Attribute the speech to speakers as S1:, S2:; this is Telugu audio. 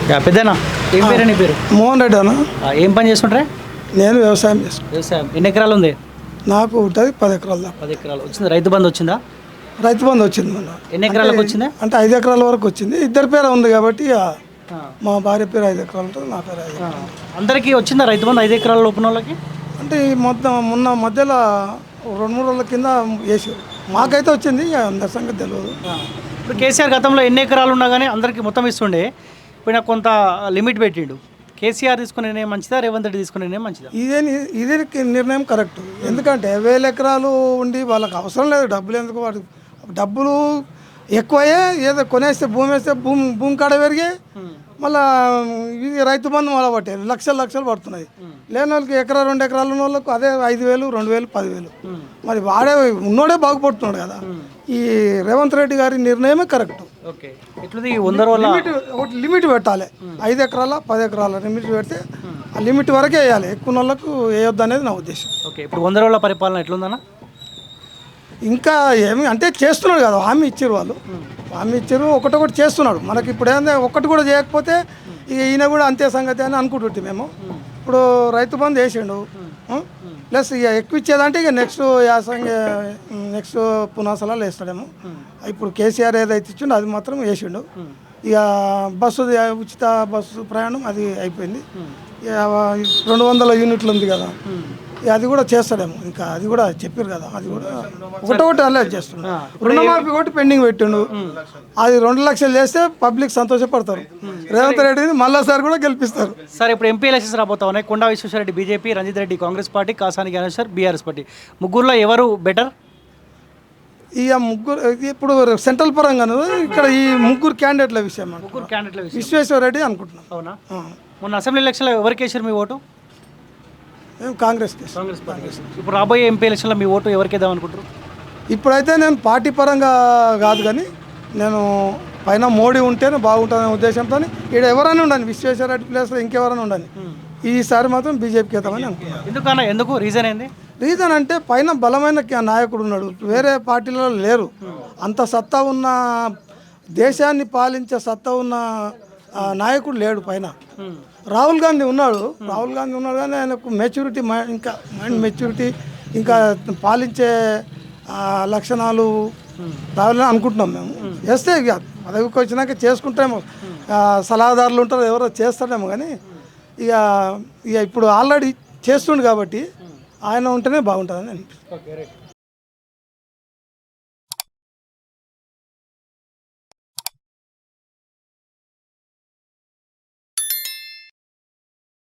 S1: పెద్దనా ఏం పేరు నీ పేరు?
S2: మోహన్ రెడ్డి అన్న.
S1: ఏం పని చేస్తుంటారా?
S2: నేను వ్యవసాయం చేస్తాను.
S1: వ్యవసాయం ఎన్ని ఎకరాలు ఉంది?
S2: నాకు ఉంటుంది 10 ఎకరాల దాకా.
S1: 10 ఎకరాలు వచ్చింది. రైతు బంధు వచ్చిందా?
S2: రైతు బంధు వచ్చింది మొన్న.
S1: ఎన్ని ఎకరాలకు వచ్చిందా?
S2: అంటే 5 ఎకరాల వరకు వచ్చింది. ఇద్దరి పేరు ఉంది కాబట్టి మా భార్య పేరు 5 ఎకరాలు ఉంటుంది, నా పేరు 5 ఎకరాలు.
S1: అందరికీ వచ్చిందా రైతు బంధు 5 ఎకరాల లోపల వాళ్ళకి?
S2: అంటే ఈ మొన్న మధ్యలో 2-3 రోజుల కింద వేసారు. మాకైతే వచ్చింది, అందరి సంగతి తెలియదు.
S1: ఇప్పుడు కేసీఆర్ గతంలో ఎన్ని ఎకరాలు ఉన్నా కానీ అందరికీ మొత్తం ఇస్తుండే. ఇప్పుడు నాకు కొంత లిమిట్ పెట్టిండు. కేసీఆర్ తీసుకునే నిర్ణయం మంచిదా, రేవంత్ రెడ్డి తీసుకునే నిర్ణయం మంచిదా?
S2: ఇదే నిర్ణయం కరెక్ట్. ఎందుకంటే 1000 ఎకరాలు ఉండి వాళ్ళకి అవసరం లేదు డబ్బులు. ఎందుకు వాడు డబ్బులు ఎక్కువయ్యే, ఏదో కొనేస్తే భూమి వేస్తే భూమి కాడ పెరిగే, మళ్ళీ ఇది రైతు బంధు మళ్ళీ పట్టారు. లక్షలు పడుతున్నాయి. లేని వాళ్ళకి 1-2 ఎకరాలు ఉన్న వాళ్ళకు అదే 5,000, 2,000, 10,000. మరి వాడే ఉన్నోడే బాగుపడుతున్నాడు కదా. ఈ రేవంత్ రెడ్డి గారి నిర్ణయమే కరెక్ట్.
S1: ఓకే, ఎట్లది 100 రోజుల
S2: లిమిట్ పెట్టాలి. 5 ఎకరాల 10 ఎకరాల లిమిట్ పెడితే ఆ లిమిట్ వరకే వేయాలి, ఎక్కువ వాళ్ళకు వేయొద్దు అనేది నా ఉద్దేశం.
S1: ఓకే, ఇప్పుడు 100 రోజుల పరిపాలన ఎట్లుందన్న?
S2: ఇంకా ఏమి అంటే చేస్తున్నాడు కదా, హామీ ఇచ్చారు వాళ్ళు. హామీ ఇచ్చారు, ఒకటొకటి చేస్తున్నాడు. మనకి ఇప్పుడు ఏంటంటే ఒక్కటి కూడా చేయకపోతే ఇక ఈయన కూడా అంతే సంగతి అని అనుకుంటుంటే మేము. ఇప్పుడు రైతు బంధు వేసిండు, ప్లస్ ఇక ఎక్కువ ఇచ్చేదంటే ఇక నెక్స్ట్ పునాసలాలు వేస్తాడేమో. ఇప్పుడు కేసీఆర్ ఏదైతే ఇచ్చిండో అది మాత్రం వేసిండు. ఇక ఉచిత బస్సు ప్రయాణం అది అయిపోయింది. ఇక 200 యూనిట్లు ఉంది కదా, అది కూడా చేస్తాడేమో. ఇంకా అది కూడా చెప్పారు కదా, అది కూడా ఒకటొకటి అలా చేస్తున్నాడు. రుణమాఫీ ఒకటి పెండింగ్ పెట్టిండు, అది 2 లక్షలు చేస్తే పబ్లిక్ సంతోషపడతారు. రేవంత్ రెడ్డిని మళ్ళాసారి కూడా గెలిపిస్తారు.
S1: సార్, ఇప్పుడు ఎంపీ ఎలక్షన్స్ రాబోతా ఉన్నాయి. Konda Vishweshwar Reddy BJP, Ranjith Reddy Congress party, Kasani Gnaneshwar BRS party. ముగ్గురులో ఎవరు బెటర్?
S2: ఇక ముగ్గురు ఇప్పుడు సెంట్రల్ పరంగా ఇక్కడ ఈ ముగ్గురు క్యాండిడేట్ల విషయం, విశ్వేశ్వరరెడ్డి అనుకుంటున్నాం.
S1: అవునా? మొన్న అసెంబ్లీ ఎలక్షన్లో ఎవరికి వేసారు మీ ఓటు?
S2: కాంగ్రెస్
S1: పార్టీ. ఇప్పుడు రాబోయే ఎంపీ ఎలక్షన్లో మీ ఓటు ఎవరికి వేద్దాం అనుకుంటారు?
S2: ఇప్పుడైతే నేను పార్టీ పరంగా కాదు, కానీ నేను పైన మోడీ ఉంటేనే బాగుంటుందనే ఉద్దేశంతో ఇక్కడ ఎవరైనా ఉండండి, విశ్వేశ్వరరెడ్డి ప్లేస్లో ఇంకెవరైనా ఉండండి, ఈసారి మాత్రం బీజేపీకి వేద్దామని అనుకుంటున్నాను.
S1: ఎందుకు రీజన్ ఏంది?
S2: రీజన్ అంటే పైన బలమైన నాయకుడు ఉన్నాడు, వేరే పార్టీలలో లేరు. అంత సత్తా ఉన్న, దేశాన్ని పాలించే సత్తా ఉన్న నాయకుడు లేడు పైన. రాహుల్ గాంధీ ఉన్నాడు కానీ ఆయనకు మెచ్యూరిటీ, ఇంకా మైండ్ మెచ్యూరిటీ, ఇంకా పాలించే లక్షణాలు రావాలని అనుకుంటున్నాం మేము. చేస్తే ఇక పదవికి వచ్చినాక చేసుకుంటామేమో, సలహాదారులు ఉంటారు, ఎవరో చేస్తాడేమో. కానీ ఇక ఇప్పుడు ఆల్రెడీ చేస్తుండు కాబట్టి ఆయన ఉంటేనే బాగుంటుందని అనిపిస్తుంది.